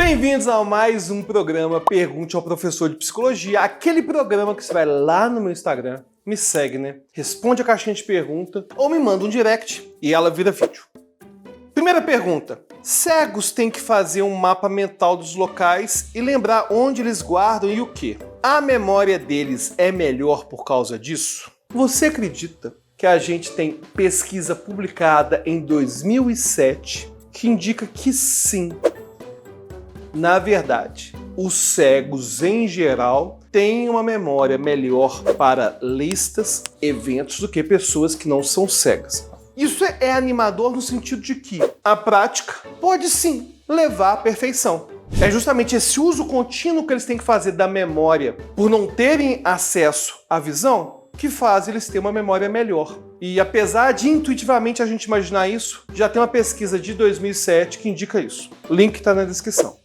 Bem-vindos a mais um programa Pergunte ao Professor de Psicologia, aquele programa que você vai lá no meu Instagram, me segue, né? Responde a caixinha de pergunta ou me manda um direct e ela vira vídeo. Primeira pergunta: cegos têm que fazer um mapa mental dos locais e lembrar onde eles guardam e o quê? A memória deles é melhor por causa disso? Você acredita que a gente tem pesquisa publicada em 2007 que indica que sim? Na verdade, os cegos, em geral, têm uma memória melhor para listas, eventos, do que pessoas que não são cegas. Isso é animador no sentido de que a prática pode sim levar à perfeição. É justamente esse uso contínuo que eles têm que fazer da memória, por não terem acesso à visão, que faz eles terem uma memória melhor. E apesar de intuitivamente a gente imaginar isso, já tem uma pesquisa de 2007 que indica isso. O link está na descrição.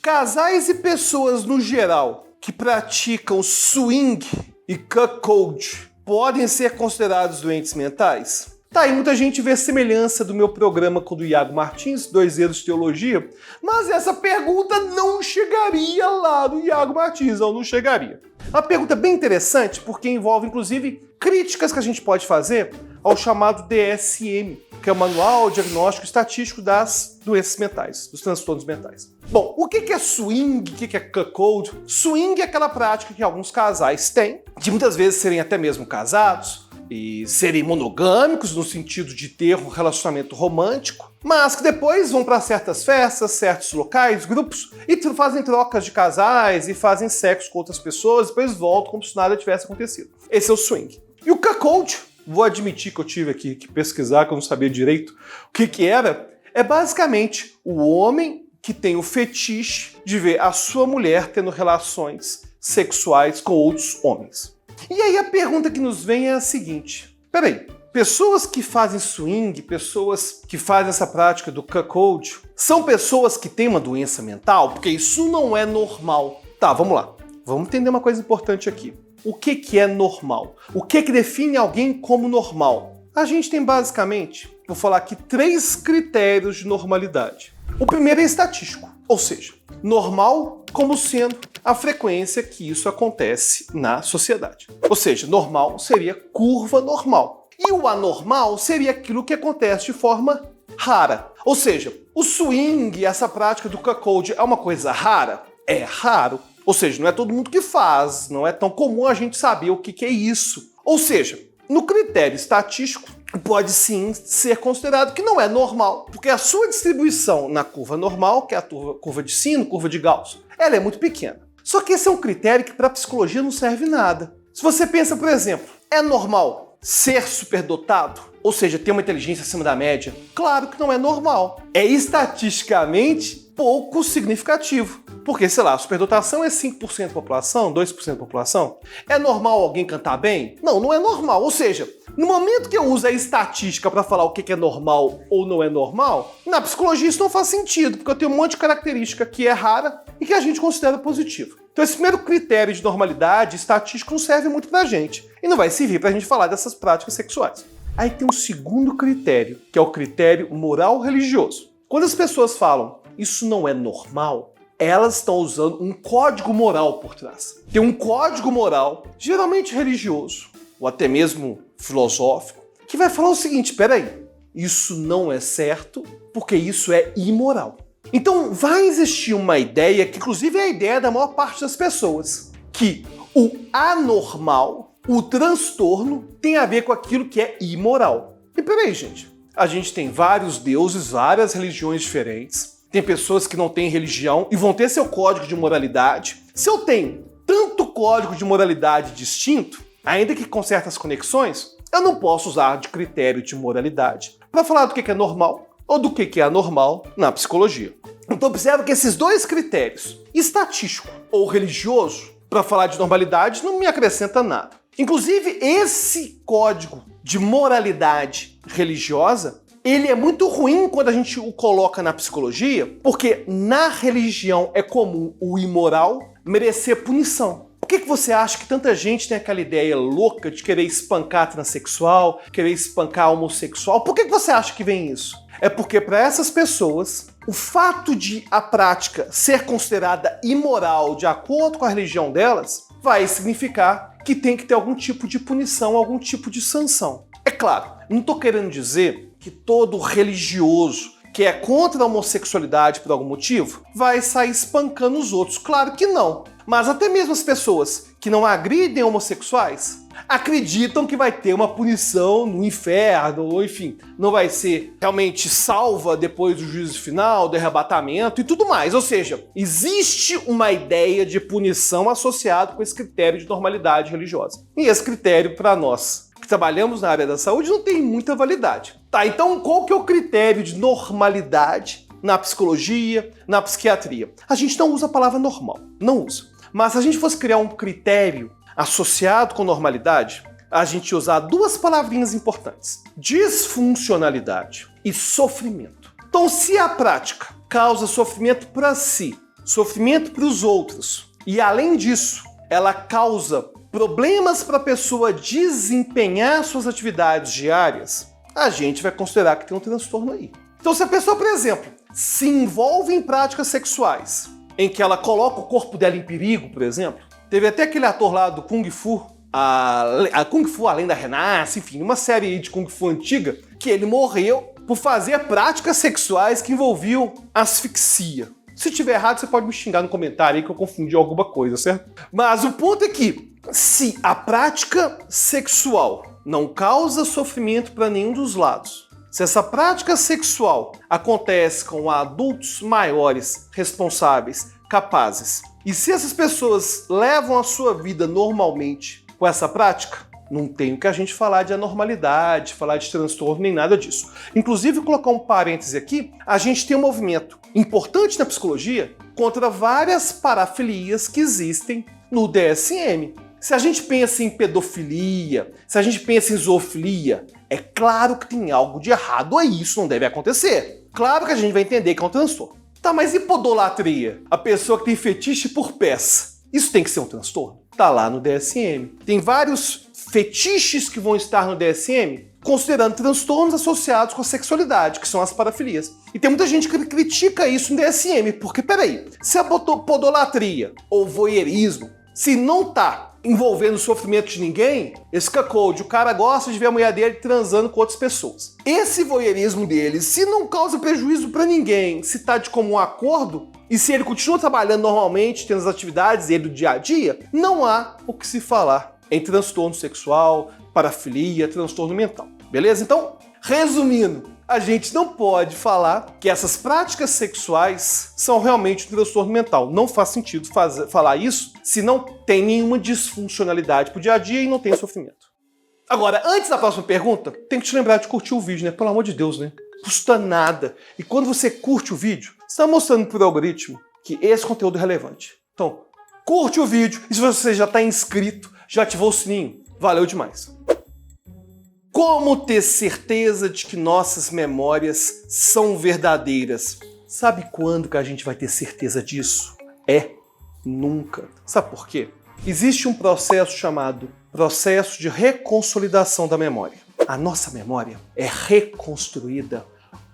Casais e pessoas no geral que praticam swing e cuckold podem ser considerados doentes mentais? Tá aí, muita gente vê semelhança do meu programa com o do Iago Martins, 2 Erros de Teologia, mas essa pergunta não chegaria lá no Iago Martins, não chegaria. Uma pergunta bem interessante porque envolve, inclusive, críticas que a gente pode fazer ao chamado DSM, que é o Manual Diagnóstico Estatístico das Doenças Mentais, dos Transtornos Mentais. Bom, o que é swing? O que é cuckold? Swing é aquela prática que alguns casais têm, de muitas vezes serem até mesmo casados, e serem monogâmicos no sentido de ter um relacionamento romântico, mas que depois vão para certas festas, certos locais, grupos, e fazem trocas de casais e fazem sexo com outras pessoas, e depois voltam como se nada tivesse acontecido. Esse é o swing. E o cuckold, vou admitir que eu tive aqui que pesquisar, que eu não sabia direito o que era, é basicamente o homem que tem o fetiche de ver a sua mulher tendo relações sexuais com outros homens. E aí a pergunta que nos vem é a seguinte: peraí, pessoas que fazem swing, pessoas que fazem essa prática do cuckold, são pessoas que têm uma doença mental? Porque isso não é normal. Tá, vamos lá. Vamos entender uma coisa importante aqui. O que é normal? O que define alguém como normal? A gente tem basicamente, vou falar aqui, 3 critérios de normalidade. O primeiro é estatístico, ou seja, normal como sendo a frequência que isso acontece na sociedade. Ou seja, normal seria curva normal. E o anormal seria aquilo que acontece de forma rara. Ou seja, o swing, essa prática do cuckold, é uma coisa rara? É raro. Ou seja, não é todo mundo que faz, não é tão comum a gente saber o que é isso. Ou seja, no critério estatístico, pode sim ser considerado que não é normal, porque a sua distribuição na curva normal, que é a curva de sino, curva de Gauss, ela é muito pequena. Só que esse é um critério que para a psicologia não serve nada. Se você pensa, por exemplo, é normal ser superdotado? Ou seja, ter uma inteligência acima da média? Claro que não é normal. É estatisticamente pouco significativo. Porque, sei lá, a superdotação é 5% da população, 2% da população. É normal alguém cantar bem? Não, não é normal. Ou seja, no momento que eu uso a estatística para falar o que é normal ou não é normal, na psicologia isso não faz sentido, porque eu tenho um monte de característica que é rara e que a gente considera positiva. Então esse primeiro critério de normalidade estatístico não serve muito pra gente e não vai servir pra gente falar dessas práticas sexuais. Aí tem um segundo critério, que é o critério moral religioso. Quando as pessoas falam isso não é normal, elas estão usando um código moral por trás. Tem um código moral, geralmente religioso, ou até mesmo filosófico, que vai falar o seguinte: peraí, isso não é certo porque isso é imoral. Então vai existir uma ideia, que inclusive é a ideia da maior parte das pessoas, que o anormal, o transtorno, tem a ver com aquilo que é imoral. E peraí, gente, a gente tem vários deuses, várias religiões diferentes, tem pessoas que não têm religião e vão ter seu código de moralidade. Se eu tenho tanto código de moralidade distinto, ainda que com certas conexões, eu não posso usar de critério de moralidade para falar do que é normal ou do que é anormal na psicologia. Então observa que esses 2 critérios, estatístico ou religioso, para falar de normalidade não me acrescenta nada. Inclusive, esse código de moralidade religiosa, ele é muito ruim quando a gente o coloca na psicologia, porque na religião é comum o imoral merecer punição. Por que você acha que tanta gente tem aquela ideia louca de querer espancar transexual, querer espancar homossexual? Por que você acha que vem isso? É porque para essas pessoas, o fato de a prática ser considerada imoral de acordo com a religião delas vai significar que tem que ter algum tipo de punição, algum tipo de sanção. É claro, não estou querendo dizer que todo religioso que é contra a homossexualidade por algum motivo vai sair espancando os outros. Claro que não. Mas até mesmo as pessoas que não agridem homossexuais acreditam que vai ter uma punição no inferno, ou enfim, não vai ser realmente salva depois do juízo final, do arrebatamento e tudo mais. Ou seja, existe uma ideia de punição associada com esse critério de normalidade religiosa. E esse critério, para nós que trabalhamos na área da saúde, não tem muita validade. Tá, então qual que é o critério de normalidade na psicologia, na psiquiatria? A gente não usa a palavra normal, não usa. Mas se a gente fosse criar um critério associado com normalidade, a gente usar duas palavrinhas importantes: disfuncionalidade e sofrimento. Então, se a prática causa sofrimento para si, sofrimento para os outros, e além disso, ela causa problemas para a pessoa desempenhar suas atividades diárias, a gente vai considerar que tem um transtorno aí. Então, se a pessoa, por exemplo, se envolve em práticas sexuais, em que ela coloca o corpo dela em perigo, por exemplo. Teve até aquele ator lá do Kung Fu, a Kung Fu Além da Renasce, enfim, uma série de Kung Fu antiga, que ele morreu por fazer práticas sexuais que envolviam asfixia. Se tiver errado, você pode me xingar no comentário aí que eu confundi alguma coisa, certo? Mas o ponto é que, se a prática sexual não causa sofrimento para nenhum dos lados, se essa prática sexual acontece com adultos maiores, responsáveis, capazes, e se essas pessoas levam a sua vida normalmente com essa prática, não tem o que a gente falar de anormalidade, falar de transtorno, nem nada disso. Inclusive, vou colocar um parêntese aqui, a gente tem um movimento importante na psicologia contra várias parafilias que existem no DSM. Se a gente pensa em pedofilia, se a gente pensa em zoofilia, é claro que tem algo de errado aí, isso não deve acontecer. Claro que a gente vai entender que é um transtorno. Tá, mas e podolatria? A pessoa que tem fetiche por pés, isso tem que ser um transtorno? Tá lá no DSM. Tem vários fetiches que vão estar no DSM considerando transtornos associados com a sexualidade, que são as parafilias. E tem muita gente que critica isso no DSM, porque peraí, se a podolatria ou voyeurismo, se não tá envolvendo o sofrimento de ninguém, esse cuckold, o cara gosta de ver a mulher dele transando com outras pessoas. Esse voyeurismo dele, se não causa prejuízo pra ninguém, se tá de comum acordo, e se ele continua trabalhando normalmente, tendo as atividades dele do dia a dia, não há o que se falar em transtorno sexual, parafilia, transtorno mental. Beleza? Então, resumindo, a gente não pode falar que essas práticas sexuais são realmente um transtorno mental. Não faz sentido falar isso se não tem nenhuma disfuncionalidade pro dia a dia e não tem sofrimento. Agora, antes da próxima pergunta, tem que te lembrar de curtir o vídeo, né? Pelo amor de Deus, né? Custa nada. E quando você curte o vídeo, você está mostrando pro algoritmo que esse conteúdo é relevante. Então, curte o vídeo e se você já está inscrito, já ativou o sininho, valeu demais. Como ter certeza de que nossas memórias são verdadeiras? Sabe quando que a gente vai ter certeza disso? Nunca. Sabe por quê? Existe um processo chamado processo de reconsolidação da memória. A nossa memória é reconstruída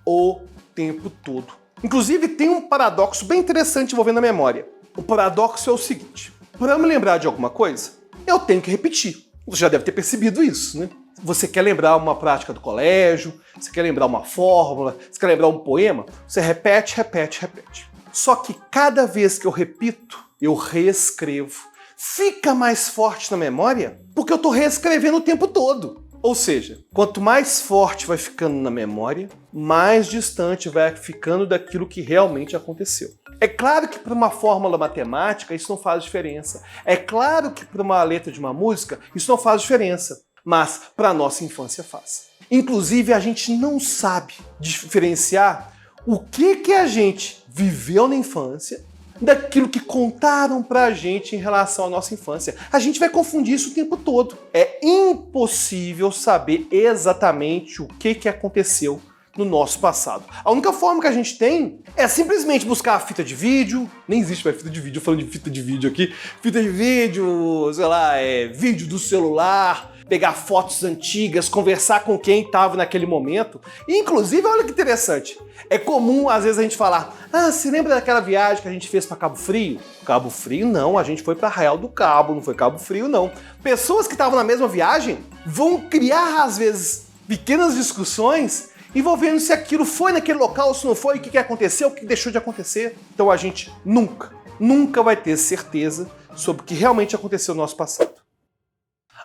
o tempo todo. Inclusive, tem um paradoxo bem interessante envolvendo a memória. O paradoxo é o seguinte: para me lembrar de alguma coisa, eu tenho que repetir. Você já deve ter percebido isso, né? Você quer lembrar uma prática do colégio, você quer lembrar uma fórmula, você quer lembrar um poema, você repete, repete, repete. Só que cada vez que eu repito, eu reescrevo. Fica mais forte na memória porque eu estou reescrevendo o tempo todo. Ou seja, quanto mais forte vai ficando na memória, mais distante vai ficando daquilo que realmente aconteceu. É claro que para uma fórmula matemática isso não faz diferença. É claro que para uma letra de uma música isso não faz diferença. Mas para a nossa infância faz. Inclusive, a gente não sabe diferenciar o que a gente viveu na infância daquilo que contaram pra gente em relação à nossa infância. A gente vai confundir isso o tempo todo. É impossível saber exatamente o que aconteceu no nosso passado. A única forma que a gente tem é simplesmente buscar a fita de vídeo. Nem existe mais fita de vídeo, falando de fita de vídeo aqui. Fita de vídeo, sei lá, vídeo do celular. pegar fotos antigas, conversar com quem estava naquele momento. E, inclusive, olha que interessante, é comum às vezes a gente falar: ah, se lembra daquela viagem que a gente fez para Cabo Frio? Cabo Frio não, a gente foi para Arraial do Cabo, não foi Cabo Frio não. Pessoas que estavam na mesma viagem vão criar às vezes pequenas discussões envolvendo se aquilo foi naquele local, se não foi, o que aconteceu, o que deixou de acontecer. Então a gente nunca vai ter certeza sobre o que realmente aconteceu no nosso passado.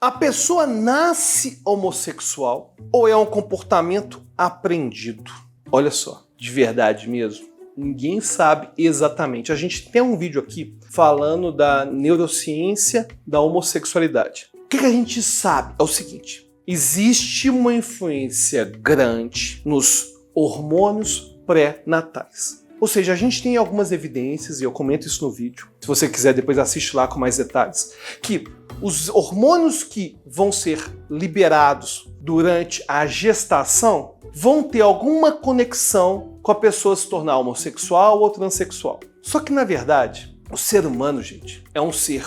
A pessoa nasce homossexual ou é um comportamento aprendido? Olha só, de verdade mesmo, ninguém sabe exatamente. A gente tem um vídeo aqui falando da neurociência da homossexualidade. O que a gente sabe é o seguinte: existe uma influência grande nos hormônios pré-natais. Ou seja, a gente tem algumas evidências, e eu comento isso no vídeo, se você quiser depois assiste lá com mais detalhes, que os hormônios que vão ser liberados durante a gestação vão ter alguma conexão com a pessoa se tornar homossexual ou transexual. Só que, na verdade, o ser humano, gente, é um ser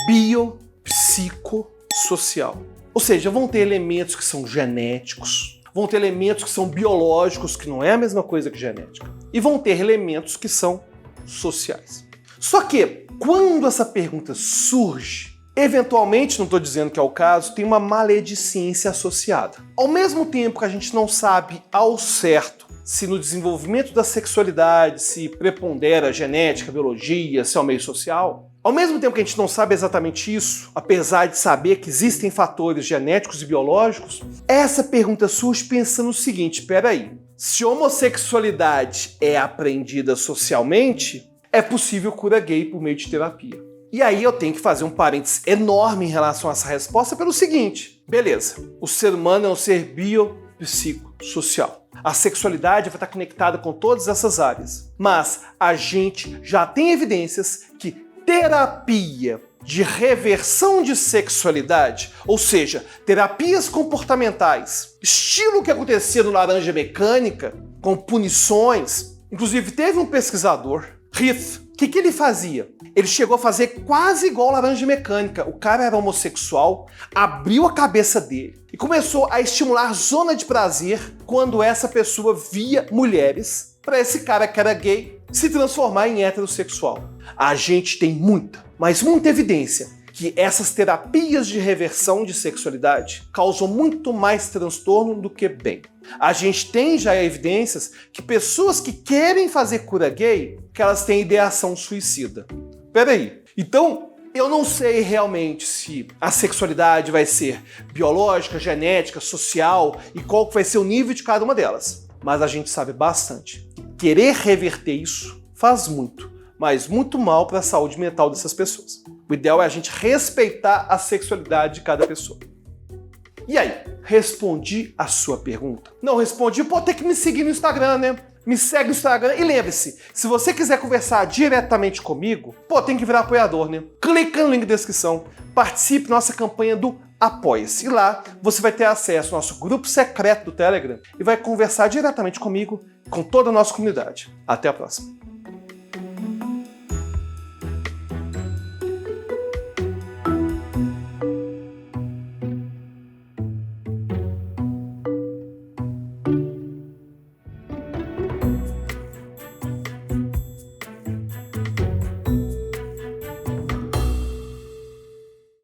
biopsicossocial. Ou seja, vão ter elementos que são genéticos, vão ter elementos que são biológicos, que não é a mesma coisa que genética, e vão ter elementos que são sociais. Só que, quando essa pergunta surge, eventualmente, não estou dizendo que é o caso, tem uma maledicência associada. Ao mesmo tempo que a gente não sabe ao certo se no desenvolvimento da sexualidade se prepondera a genética, a biologia, se é o meio social, ao mesmo tempo que a gente não sabe exatamente isso, apesar de saber que existem fatores genéticos e biológicos, essa pergunta surge pensando o seguinte: peraí, se homossexualidade é aprendida socialmente, é possível cura gay por meio de terapia. E aí eu tenho que fazer um parênteses enorme em relação a essa resposta pelo seguinte: beleza, o ser humano é um ser biopsicossocial. A sexualidade vai estar conectada com todas essas áreas. Mas a gente já tem evidências que terapia de reversão de sexualidade, ou seja, terapias comportamentais, estilo que acontecia no Laranja Mecânica, com punições. Inclusive teve um pesquisador, Heath, o que ele fazia? Ele chegou a fazer quase igual Laranja Mecânica. O cara era homossexual, abriu a cabeça dele e começou a estimular zona de prazer quando essa pessoa via mulheres, para esse cara que era gay se transformar em heterossexual. A gente tem muita, mas muita evidência que essas terapias de reversão de sexualidade causam muito mais transtorno do que bem. A gente tem já evidências que pessoas que querem fazer cura gay, que elas têm ideação suicida. Peraí, então eu não sei realmente se a sexualidade vai ser biológica, genética, social e qual vai ser o nível de cada uma delas. Mas a gente sabe bastante. Querer reverter isso faz muito, mas muito mal para a saúde mental dessas pessoas. O ideal é a gente respeitar a sexualidade de cada pessoa. E aí, respondi a sua pergunta? Não respondi? Pode ter que me seguir no Instagram, né? Me segue no Instagram e lembre-se, se você quiser conversar diretamente comigo, tem que virar apoiador, né? Clica no link da descrição, participe da nossa campanha do Apoia-se. E lá você vai ter acesso ao nosso grupo secreto do Telegram e vai conversar diretamente comigo, com toda a nossa comunidade. Até a próxima.